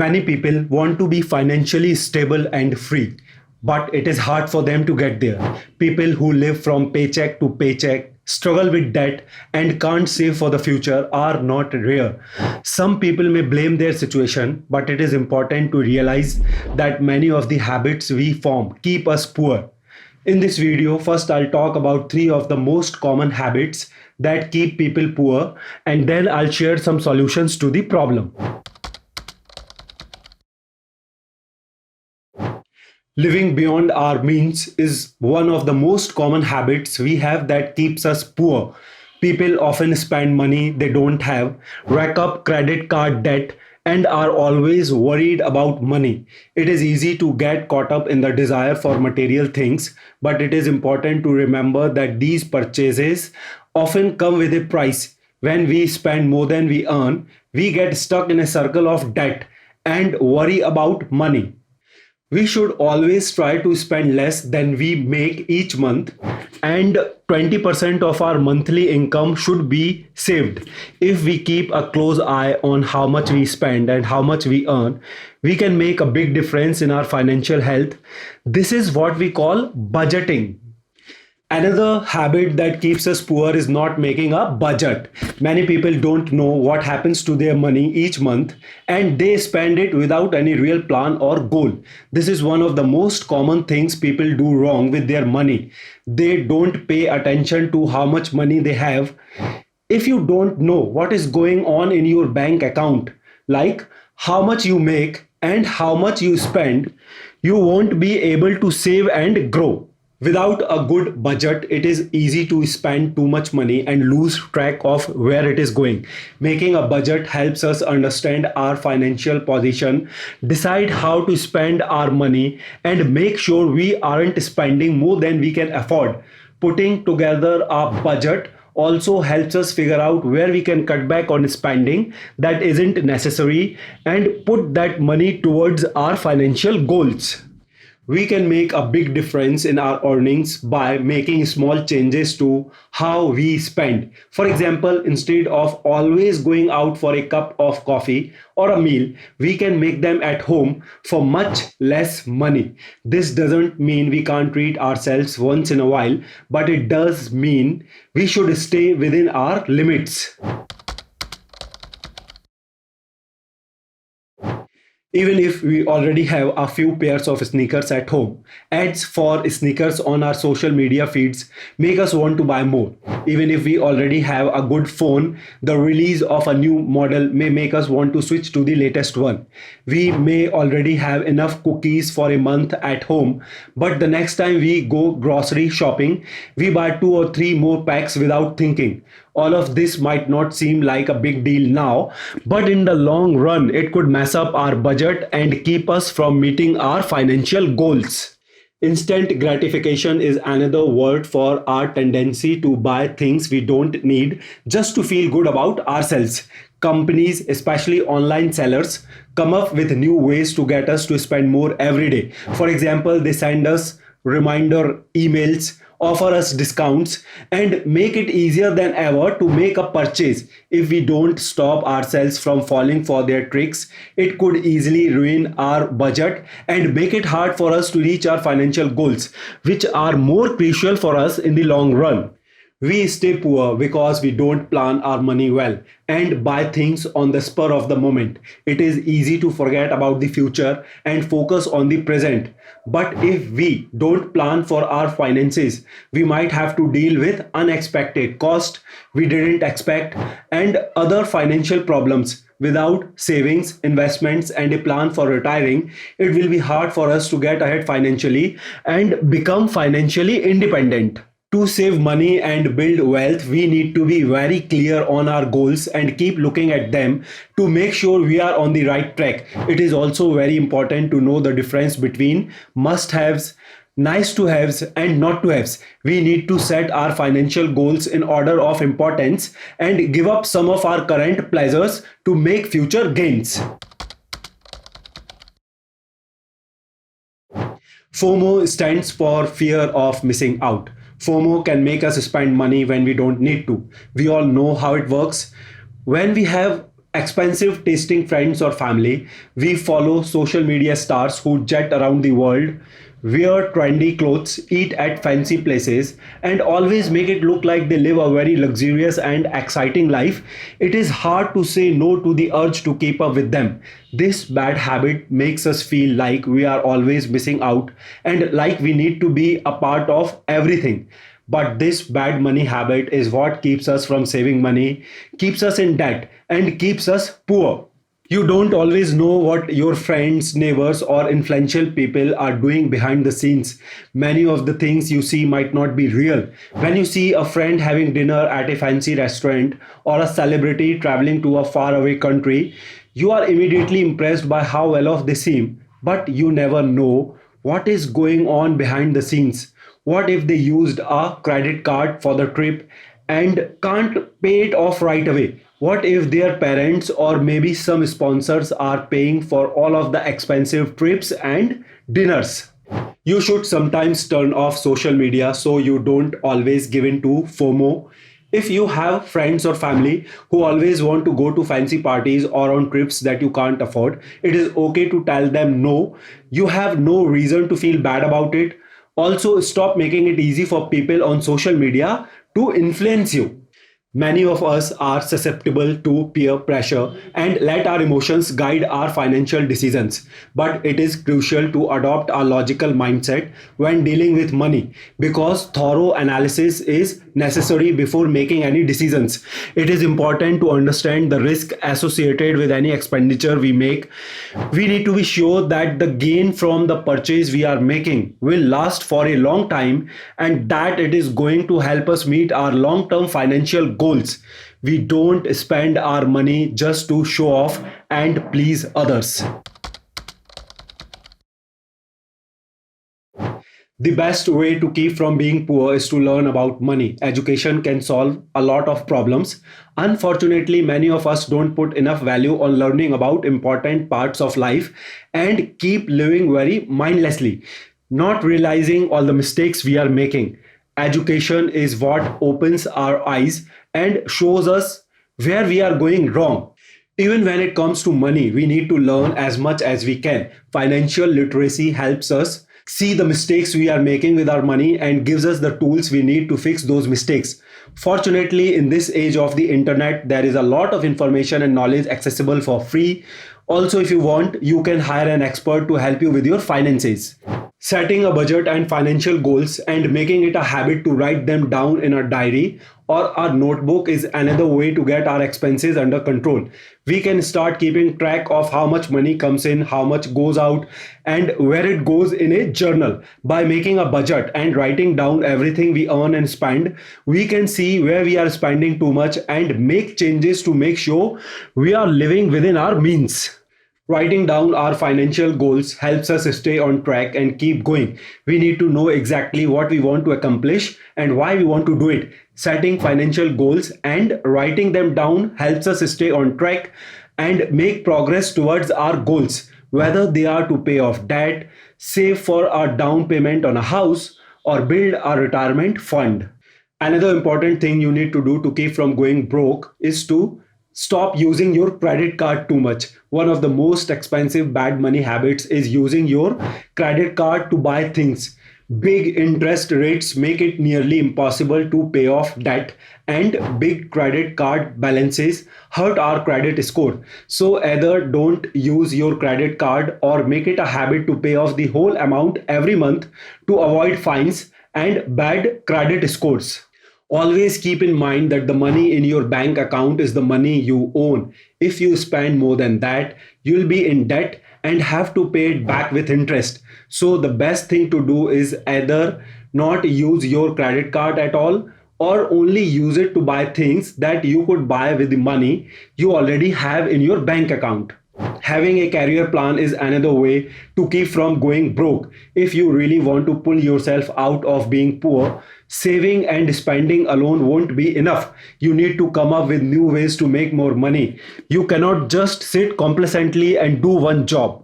Many people want to be financially stable and free, but it is hard for them to get there. People who live from paycheck to paycheck, struggle with debt, and can't save for the future are not rare. Some people may blame their situation, but it is important to realize that many of the habits we form keep us poor. In this video, first I'll talk about three of the most common habits that keep people poor, and then I'll share some solutions to the problem. Living beyond our means is one of the most common habits we have that keeps us poor. People often spend money they don't have, rack up credit card debt, and are always worried about money. It is easy to get caught up in the desire for material things, but it is important to remember that these purchases often come with a price. When we spend more than we earn, we get stuck in a circle of debt and worry about money. We should always try to spend less than we make each month, and 20% of our monthly income should be saved. If we keep a close eye on how much we spend and how much we earn, we can make a big difference in our financial health. This is what we call budgeting. Another habit that keeps us poor is not making a budget. Many people don't know what happens to their money each month, and they spend it without any real plan or goal. This is one of the most common things people do wrong with their money. They don't pay attention to how much money they have. If you don't know what is going on in your bank account, like how much you make and how much you spend, you won't be able to save and grow. Without a good budget, it is easy to spend too much money and lose track of where it is going. Making a budget helps us understand our financial position, decide how to spend our money, and make sure we aren't spending more than we can afford. Putting together a budget also helps us figure out where we can cut back on spending that isn't necessary and put that money towards our financial goals. We can make a big difference in our earnings by making small changes to how we spend. For example, instead of always going out for a cup of coffee or a meal, we can make them at home for much less money. This doesn't mean we can't treat ourselves once in a while, but it does mean we should stay within our limits. Even if we already have a few pairs of sneakers at home, ads for sneakers on our social media feeds make us want to buy more. Even if we already have a good phone, the release of a new model may make us want to switch to the latest one. We may already have enough cookies for a month at home, but the next time we go grocery shopping, we buy 2 or 3 more packs without thinking. All of this might not seem like a big deal now, but in the long run, it could mess up our budget and keep us from meeting our financial goals. Instant gratification is another word for our tendency to buy things we don't need just to feel good about ourselves. Companies, especially online sellers, come up with new ways to get us to spend more every day. For example, they send us reminder emails, offer us discounts, and make it easier than ever to make a purchase. If we don't stop ourselves from falling for their tricks, it could easily ruin our budget and make it hard for us to reach our financial goals, which are more crucial for us in the long run. We stay poor because we don't plan our money well and buy things on the spur of the moment. It is easy to forget about the future and focus on the present. But if we don't plan for our finances, we might have to deal with unexpected costs we didn't expect and other financial problems. Without savings, investments, and a plan for retiring, it will be hard for us to get ahead financially and become financially independent. To save money and build wealth, we need to be very clear on our goals and keep looking at them to make sure we are on the right track. It is also very important to know the difference between must-haves, nice-to-haves, and not-to-haves. We need to set our financial goals in order of importance and give up some of our current pleasures to make future gains. FOMO stands for fear of missing out. FOMO can make us spend money when we don't need to. We all know how it works. When we have expensive tasting friends or family. We follow social media stars who jet around the world, wear trendy clothes, eat at fancy places, and always make it look like they live a very luxurious and exciting life. It is hard to say no to the urge to keep up with them. This bad habit makes us feel like we are always missing out and like we need to be a part of everything. But this bad money habit is what keeps us from saving money, keeps us in debt, and keeps us poor. You don't always know what your friends, neighbors, or influential people are doing behind the scenes. Many of the things you see might not be real. When you see a friend having dinner at a fancy restaurant or a celebrity traveling to a faraway country, you are immediately impressed by how well off they seem. But you never know what is going on behind the scenes. What if they used a credit card for the trip and can't pay it off right away? What if their parents or maybe some sponsors are paying for all of the expensive trips and dinners? You should sometimes turn off social media so you don't always give in to FOMO. If you have friends or family who always want to go to fancy parties or on trips that you can't afford, it is okay to tell them no. You have no reason to feel bad about it. Also, stop making it easy for people on social media to influence you. Many of us are susceptible to peer pressure and let our emotions guide our financial decisions. But it is crucial to adopt a logical mindset when dealing with money because thorough analysis is necessary before making any decisions. It is important to understand the risk associated with any expenditure we make. We need to be sure that the gain from the purchase we are making will last for a long time and that it is going to help us meet our long term financial goals. We don't spend our money just to show off and please others. The best way to keep from being poor is to learn about money. Education can solve a lot of problems. Unfortunately, many of us don't put enough value on learning about important parts of life and keep living very mindlessly, not realizing all the mistakes we are making. Education is what opens our eyes and shows us where we are going wrong. Even when it comes to money, we need to learn as much as we can. Financial literacy helps us see the mistakes we are making with our money and gives us the tools we need to fix those mistakes. Fortunately, in this age of the internet, there is a lot of information and knowledge accessible for free. Also, if you want, you can hire an expert to help you with your finances. Setting a budget and financial goals and making it a habit to write them down in a diary or a notebook is another way to get our expenses under control. We can start keeping track of how much money comes in, how much goes out, and where it goes in a journal. By making a budget and writing down everything we earn and spend, we can see where we are spending too much and make changes to make sure we are living within our means. Writing down our financial goals helps us stay on track and keep going. We need to know exactly what we want to accomplish and why we want to do it. Setting financial goals and writing them down helps us stay on track and make progress towards our goals, whether they are to pay off debt, save for our down payment on a house, or build a retirement fund. Another important thing you need to do to keep from going broke is to stop using your credit card too much. One of the most expensive bad money habits is using your credit card to buy things. Big interest rates make it nearly impossible to pay off debt, and big credit card balances hurt our credit score. So, either don't use your credit card or make it a habit to pay off the whole amount every month to avoid fines and bad credit scores. Always keep in mind that the money in your bank account is the money you own. If you spend more than that, you'll be in debt and have to pay it back with interest. So, the best thing to do is either not use your credit card at all or only use it to buy things that you could buy with the money you already have in your bank account. Having a career plan is another way to keep from going broke. If you really want to pull yourself out of being poor, saving and spending alone won't be enough. You need to come up with new ways to make more money. You cannot just sit complacently and do one job.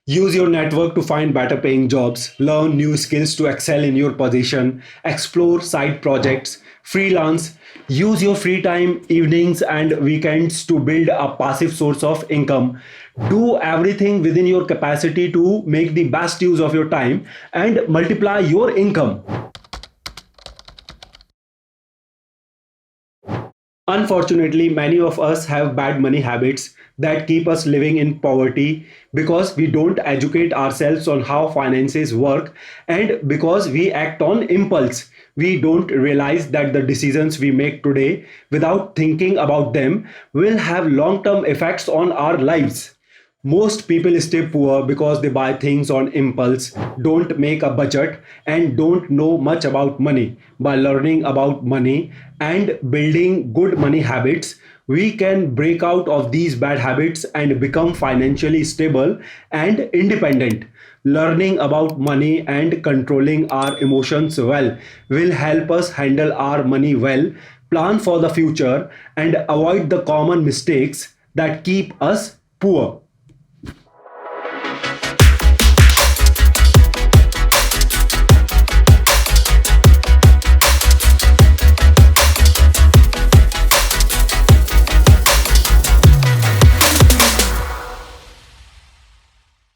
Use your network to find better paying jobs, learn new skills to excel in your position, explore side projects, freelance, use your free time, evenings, and weekends to build a passive source of income. Do everything within your capacity to make the best use of your time and multiply your income. Unfortunately, many of us have bad money habits that keep us living in poverty because we don't educate ourselves on how finances work and because we act on impulse. We don't realize that the decisions we make today without thinking about them will have long term effects on our lives. Most people stay poor because they buy things on impulse, don't make a budget, and don't know much about money. By learning about money and building good money habits, we can break out of these bad habits and become financially stable and independent. Learning about money and controlling our emotions well will help us handle our money well, plan for the future, and avoid the common mistakes that keep us poor.